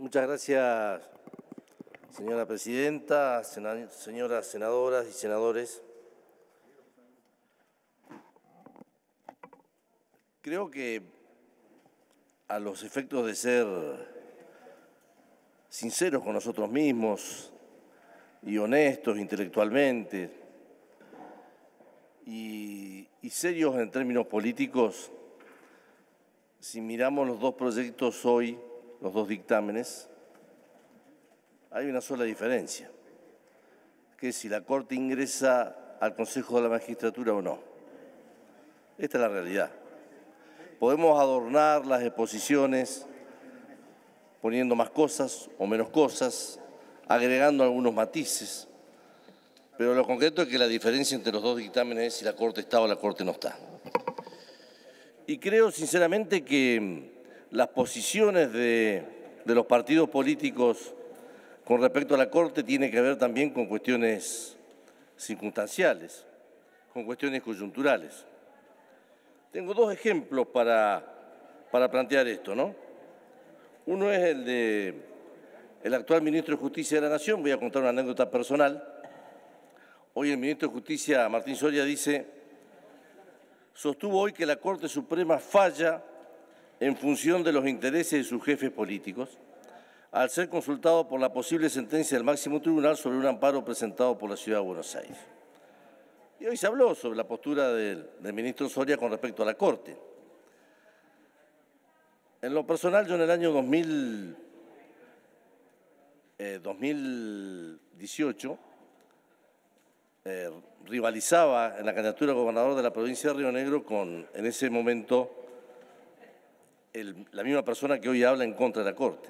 Muchas gracias, señora presidenta, señoras senadoras y senadores. Creo que a los efectos de ser sinceros con nosotros mismos y honestos intelectualmente y serios en términos políticos, si miramos los dos proyectos hoy, los dos dictámenes, hay una sola diferencia, que es si la Corte ingresa al Consejo de la Magistratura o no. Esta es la realidad. Podemos adornar las exposiciones poniendo más cosas o menos cosas, agregando algunos matices, pero lo concreto es que la diferencia entre los dos dictámenes es si la Corte está o la Corte no está. Y creo sinceramente que las posiciones de los partidos políticos con respecto a la Corte tienen que ver también con cuestiones circunstanciales, con cuestiones coyunturales. Tengo dos ejemplos para plantear esto, ¿no? Uno es el del actual ministro de Justicia de la Nación. Voy a contar una anécdota personal. Hoy el ministro de Justicia, Martín Soria, sostuvo hoy que la Corte Suprema falla en función de los intereses de sus jefes políticos, al ser consultado por la posible sentencia del máximo tribunal sobre un amparo presentado por la Ciudad de Buenos Aires. Y hoy se habló sobre la postura del ministro Soria con respecto a la Corte. En lo personal, yo en el año 2018 rivalizaba en la candidatura a gobernador de la provincia de Río Negro con, en ese momento, la misma persona que hoy habla en contra de la Corte.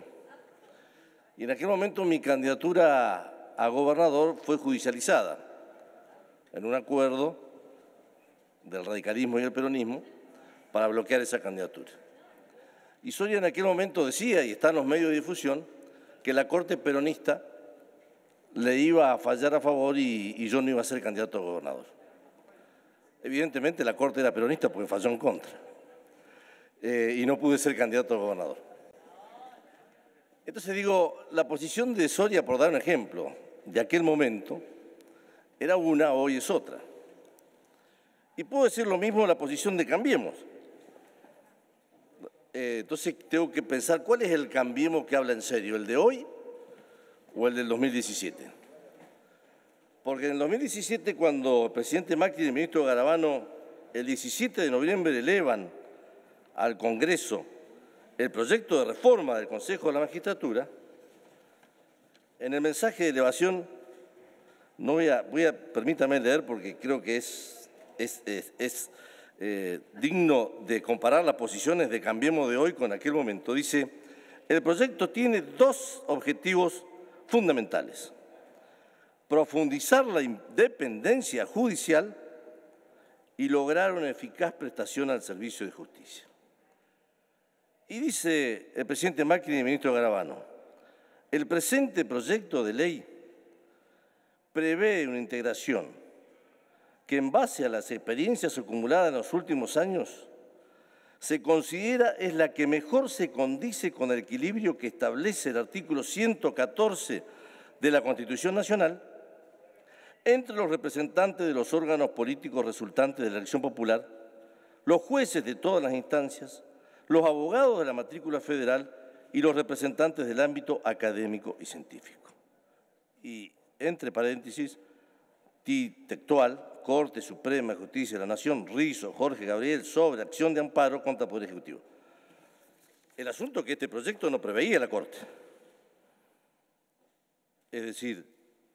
Y en aquel momento mi candidatura a gobernador fue judicializada en un acuerdo del radicalismo y el peronismo para bloquear esa candidatura. Y Soria en aquel momento decía, y está en los medios de difusión, que la Corte peronista le iba a fallar a favor y yo no iba a ser candidato a gobernador. Evidentemente la Corte era peronista porque falló en contra. Y no pude ser candidato a gobernador. Entonces digo, la posición de Soria, por dar un ejemplo, de aquel momento, era una, hoy es otra. Y puedo decir lo mismo de la posición de Cambiemos. Entonces tengo que pensar, ¿cuál es el Cambiemos que habla en serio? ¿El de hoy o el del 2017? Porque en el 2017, cuando el presidente Macri y el ministro Garabano, el 17 de noviembre, elevan al Congreso el proyecto de reforma del Consejo de la Magistratura, en el mensaje de elevación, permítame leer porque creo que es digno de comparar las posiciones de Cambiemos de hoy con aquel momento. Dice, el proyecto tiene dos objetivos fundamentales: profundizar la independencia judicial y lograr una eficaz prestación al servicio de justicia. Y dice el presidente Macri y el ministro Garabano, el presente proyecto de ley prevé una integración que en base a las experiencias acumuladas en los últimos años se considera es la que mejor se condice con el equilibrio que establece el artículo 114 de la Constitución Nacional entre los representantes de los órganos políticos resultantes de la elección popular, los jueces de todas las instancias, los abogados de la matrícula federal y los representantes del ámbito académico y científico. Y, entre paréntesis, textual, Corte Suprema de Justicia de la Nación, Rizzo, Jorge Gabriel, sobre acción de amparo contra el Poder Ejecutivo. El asunto es que este proyecto no preveía la Corte. Es decir,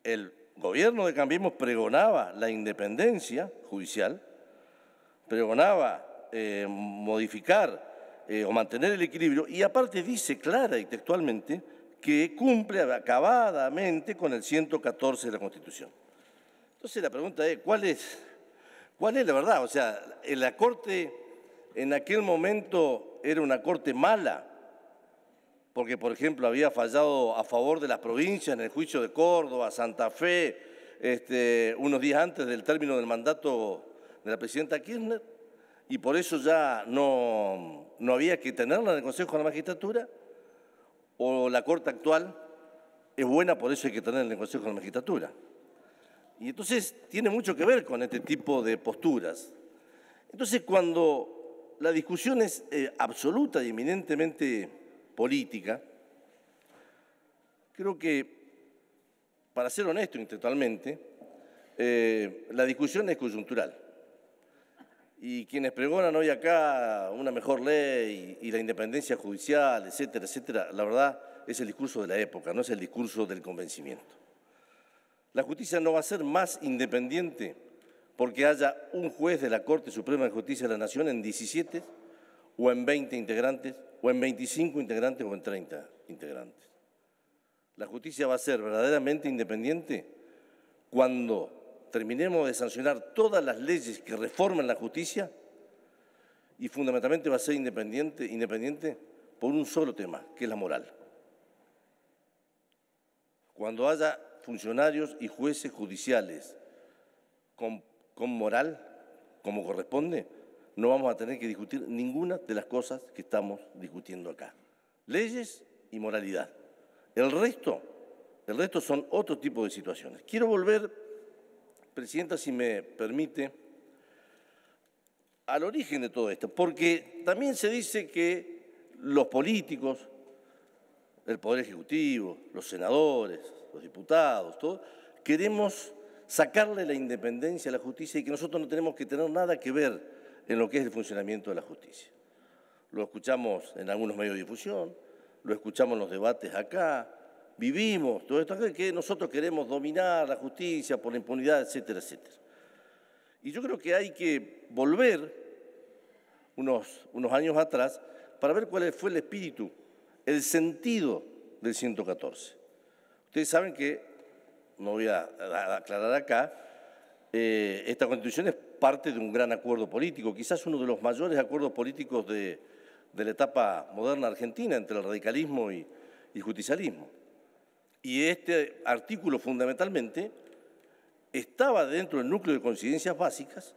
el gobierno de Cambiemos pregonaba la independencia judicial, pregonaba modificar o mantener el equilibrio, y aparte dice clara y textualmente que cumple acabadamente con el 114 de la Constitución. Entonces la pregunta es, ¿cuál es la verdad? O sea, la Corte en aquel momento era una Corte mala, porque, por ejemplo, había fallado a favor de las provincias en el juicio de Córdoba, Santa Fe, unos días antes del término del mandato de la presidenta Kirchner, y por eso ya no había que tenerla en el Consejo de la Magistratura, o la Corte actual es buena, por eso hay que tenerla en el Consejo de la Magistratura. Y entonces tiene mucho que ver con este tipo de posturas. Entonces, cuando la discusión es absoluta y eminentemente política, creo que, para ser honesto intelectualmente, la discusión es coyuntural. Y quienes pregonan hoy acá una mejor ley y la independencia judicial, etcétera, etcétera, la verdad es el discurso de la época, no es el discurso del convencimiento. La justicia no va a ser más independiente porque haya un juez de la Corte Suprema de Justicia de la Nación en 17 o en 20 integrantes, o en 25 integrantes o en 30 integrantes. La justicia va a ser verdaderamente independiente cuando terminemos de sancionar todas las leyes que reforman la justicia y fundamentalmente va a ser independiente por un solo tema, que es la moral. Cuando haya funcionarios y jueces judiciales con moral, como corresponde, no vamos a tener que discutir ninguna de las cosas que estamos discutiendo acá. Leyes y moralidad. El resto son otro tipo de situaciones. Quiero volver, Presidenta, si me permite, al origen de todo esto, porque también se dice que los políticos, el Poder Ejecutivo, los senadores, los diputados, todos, queremos sacarle la independencia a la justicia y que nosotros no tenemos que tener nada que ver en lo que es el funcionamiento de la justicia. Lo escuchamos en algunos medios de difusión, lo escuchamos en los debates acá, vivimos todo esto, que nosotros queremos dominar la justicia por la impunidad, etcétera, etcétera. Y yo creo que hay que volver unos años atrás para ver cuál fue el espíritu, el sentido del 114. Ustedes saben que, no voy a aclarar acá, esta Constitución es parte de un gran acuerdo político, quizás uno de los mayores acuerdos políticos de la etapa moderna argentina entre el radicalismo y el justicialismo. Y este artículo fundamentalmente estaba dentro del núcleo de coincidencias básicas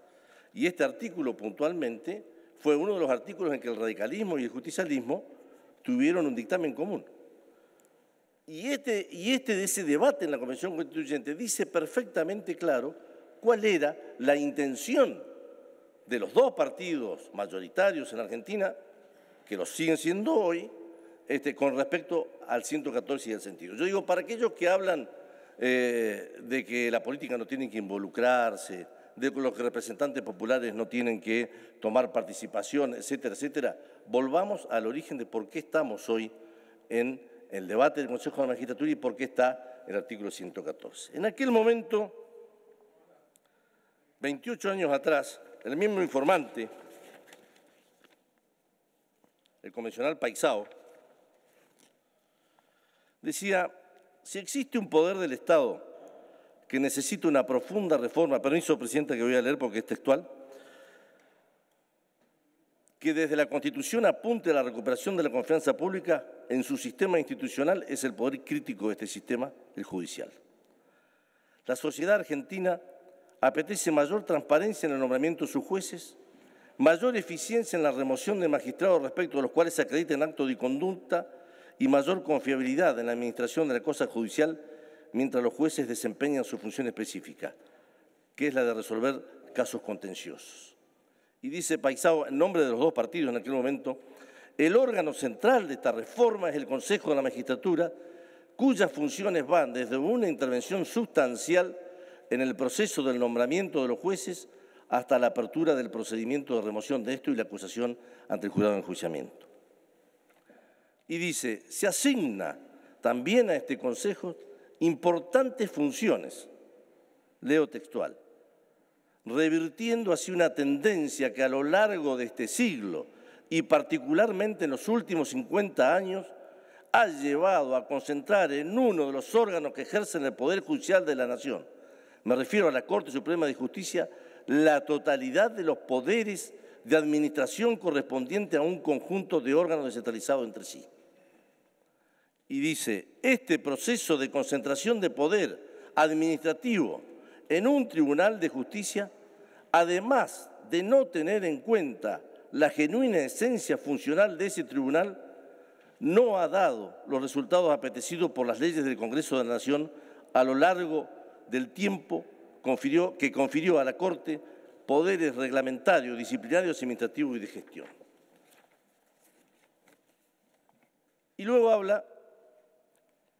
y este artículo puntualmente fue uno de los artículos en que el radicalismo y el justicialismo tuvieron un dictamen común. Y de ese debate en la Convención Constituyente dice perfectamente claro cuál era la intención de los dos partidos mayoritarios en Argentina, que lo siguen siendo hoy, con respecto al 114 y el sentido. Yo digo, para aquellos que hablan de que la política no tiene que involucrarse, de que los representantes populares no tienen que tomar participación, etcétera, etcétera, volvamos al origen de por qué estamos hoy en el debate del Consejo de la Magistratura y por qué está el artículo 114. En aquel momento, 28 años atrás, el mismo informante, el convencional Paisao, decía, si existe un poder del Estado que necesita una profunda reforma, permiso, Presidenta, que voy a leer porque es textual, que desde la Constitución apunte a la recuperación de la confianza pública en su sistema institucional, es el poder crítico de este sistema, el judicial. La sociedad argentina apetece mayor transparencia en el nombramiento de sus jueces, mayor eficiencia en la remoción de magistrados respecto a los cuales se acrediten actos de conducta y mayor confiabilidad en la administración de la cosa judicial mientras los jueces desempeñan su función específica, que es la de resolver casos contenciosos. Y dice Paisao, en nombre de los dos partidos en aquel momento, el órgano central de esta reforma es el Consejo de la Magistratura, cuyas funciones van desde una intervención sustancial en el proceso del nombramiento de los jueces hasta la apertura del procedimiento de remoción de esto y la acusación ante el jurado de enjuiciamiento. Y dice, se asigna también a este Consejo importantes funciones, leo textual, revirtiendo así una tendencia que a lo largo de este siglo y particularmente en los últimos 50 años ha llevado a concentrar en uno de los órganos que ejercen el Poder Judicial de la Nación, me refiero a la Corte Suprema de Justicia, la totalidad de los poderes de administración correspondiente a un conjunto de órganos descentralizados entre sí. Y dice, este proceso de concentración de poder administrativo en un tribunal de justicia, además de no tener en cuenta la genuina esencia funcional de ese tribunal, no ha dado los resultados apetecidos por las leyes del Congreso de la Nación a lo largo del tiempo que confirió a la Corte poderes reglamentarios, disciplinarios, administrativos y de gestión. Y luego habla,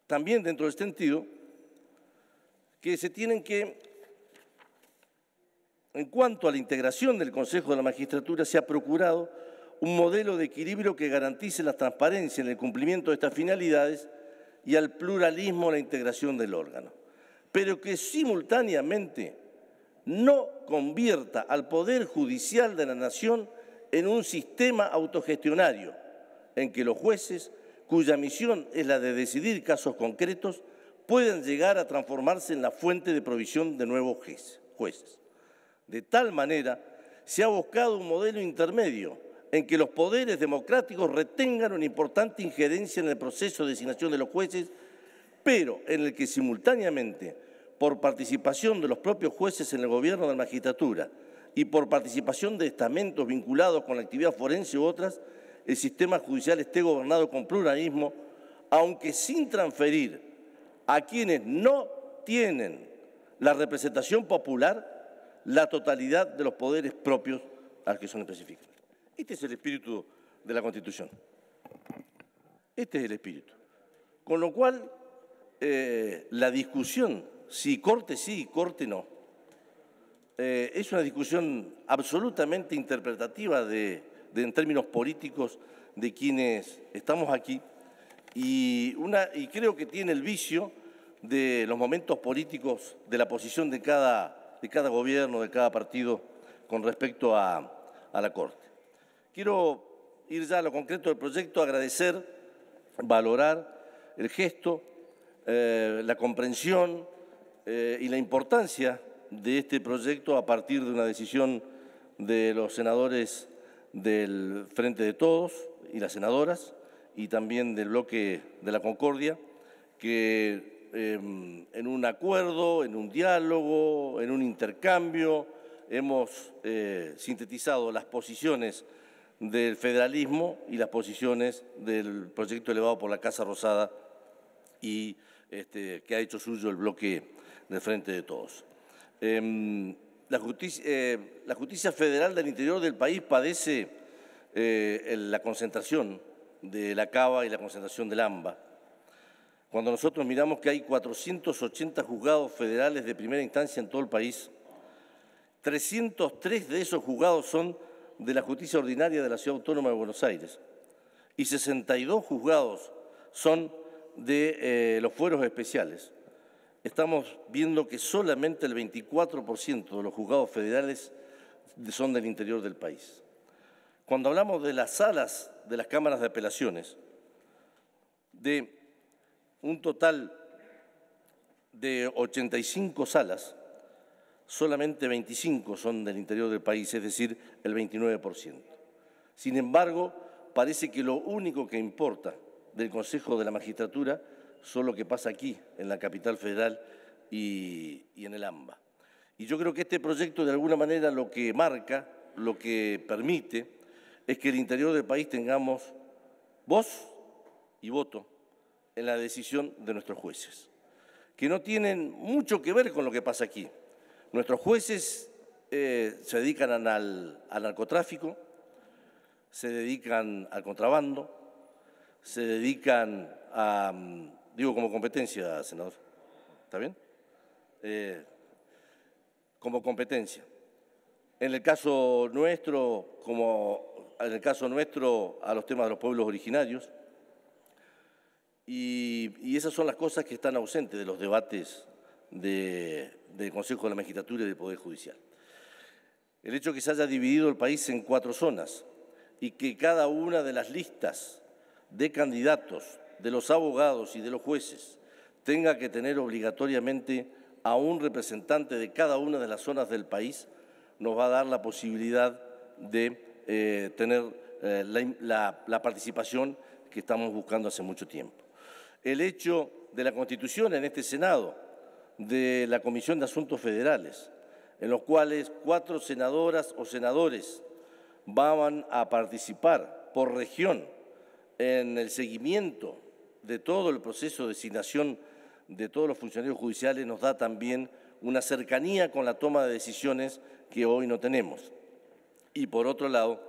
también dentro del sentido, que se tienen que, en cuanto a la integración del Consejo de la Magistratura, se ha procurado un modelo de equilibrio que garantice la transparencia en el cumplimiento de estas finalidades y al pluralismo en la integración del órgano, pero que simultáneamente no convierta al Poder Judicial de la Nación en un sistema autogestionario, en que los jueces, cuya misión es la de decidir casos concretos, puedan llegar a transformarse en la fuente de provisión de nuevos jueces. De tal manera, se ha buscado un modelo intermedio en que los poderes democráticos retengan una importante injerencia en el proceso de designación de los jueces, pero en el que simultáneamente, por participación de los propios jueces en el gobierno de la magistratura y por participación de estamentos vinculados con la actividad forense u otras, el sistema judicial esté gobernado con pluralismo, aunque sin transferir a quienes no tienen la representación popular la totalidad de los poderes propios a los que son específicos. Este es el espíritu de la Constitución. Este es el espíritu. Con lo cual, la discusión, si corte sí, corte no, es una discusión absolutamente interpretativa en términos políticos de quienes estamos aquí y creo que tiene el vicio de los momentos políticos de la posición de cada gobierno, de cada partido con respecto a la Corte. Quiero ir ya a lo concreto del proyecto, agradecer, valorar el gesto, la comprensión y la importancia de este proyecto a partir de una decisión de los senadores del Frente de Todos y las senadoras y también del bloque de la Concordia, que en un acuerdo, en un diálogo, en un intercambio, hemos sintetizado las posiciones del federalismo y las posiciones del proyecto elevado por la Casa Rosada y que ha hecho suyo el bloque del Frente de Todos. La justicia federal del interior del país padece la concentración de la Cava y la concentración del AMBA. Cuando nosotros miramos que hay 480 juzgados federales de primera instancia en todo el país, 303 de esos juzgados son de la justicia ordinaria de la Ciudad Autónoma de Buenos Aires y 62 juzgados son de los fueros especiales. Estamos viendo que solamente el 24% de los juzgados federales son del interior del país. Cuando hablamos de las salas de las cámaras de apelaciones, de un total de 85 salas, solamente 25 son del interior del país, es decir, el 29%. Sin embargo, parece que lo único que importa del Consejo de la Magistratura son lo que pasa aquí, en la capital federal y en el AMBA. Y yo creo que este proyecto, de alguna manera, lo que marca, lo que permite, es que el interior del país tengamos voz y voto en la decisión de nuestros jueces, que no tienen mucho que ver con lo que pasa aquí. Nuestros jueces se dedican al narcotráfico, se dedican al contrabando, se dedican a, digo como competencia, senador, ¿está bien? Como competencia. En el caso nuestro, a los temas de los pueblos originarios, y esas son las cosas que están ausentes de los debates del Consejo de la Magistratura y del Poder Judicial. El hecho de que se haya dividido el país en 4 zonas y que cada una de las listas de candidatos, de los abogados y de los jueces tenga que tener obligatoriamente a un representante de cada una de las zonas del país, nos va a dar la posibilidad de tener la participación que estamos buscando hace mucho tiempo. El hecho de la constitución en este Senado de la Comisión de Asuntos Federales, en los cuales 4 senadoras o senadores van a participar por región en el seguimiento de todo el proceso de designación de todos los funcionarios judiciales nos da también una cercanía con la toma de decisiones que hoy no tenemos. Y por otro lado,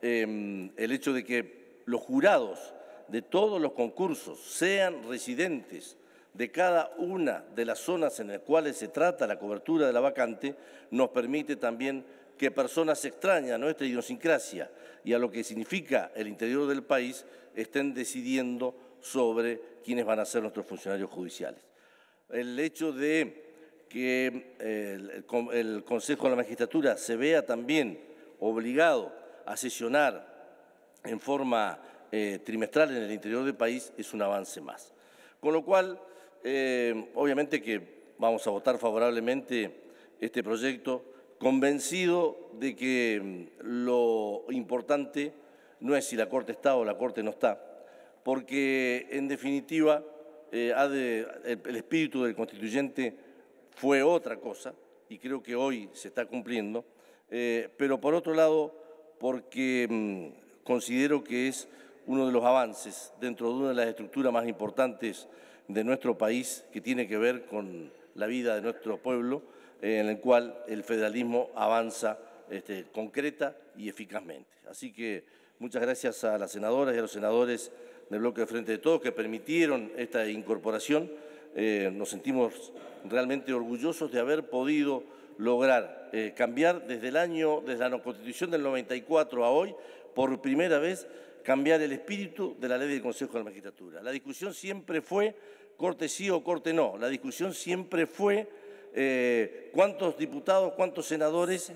el hecho de que los jurados de todos los concursos sean residentes de cada una de las zonas en las cuales se trata la cobertura de la vacante, nos permite también que personas extrañas a nuestra idiosincrasia y a lo que significa el interior del país estén decidiendo sobre quiénes van a ser nuestros funcionarios judiciales. El hecho de que el Consejo de la Magistratura se vea también obligado a sesionar en forma trimestral en el interior del país es un avance más. Con lo cual, obviamente que vamos a votar favorablemente este proyecto, convencido de que lo importante no es si la Corte está o la Corte no está, porque en definitiva el espíritu del constituyente fue otra cosa y creo que hoy se está cumpliendo, pero por otro lado porque considero que es uno de los avances dentro de una de las estructuras más importantes de nuestro país que tiene que ver con la vida de nuestro pueblo, en el cual el federalismo avanza concreta y eficazmente. Así que muchas gracias a las senadoras y a los senadores del bloque de Frente de Todos que permitieron esta incorporación. Nos sentimos realmente orgullosos de haber podido lograr cambiar desde la Constitución del 94 a hoy, por primera vez, cambiar el espíritu de la ley del Consejo de la Magistratura. La discusión siempre fue corte sí o corte no. La discusión siempre fue cuántos diputados, cuántos senadores,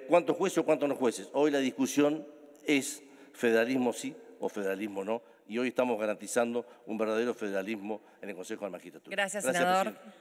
cuántos jueces o cuántos no jueces. Hoy la discusión es federalismo sí o federalismo no, y hoy estamos garantizando un verdadero federalismo en el Consejo de la Magistratura. Gracias, senador. Presidente.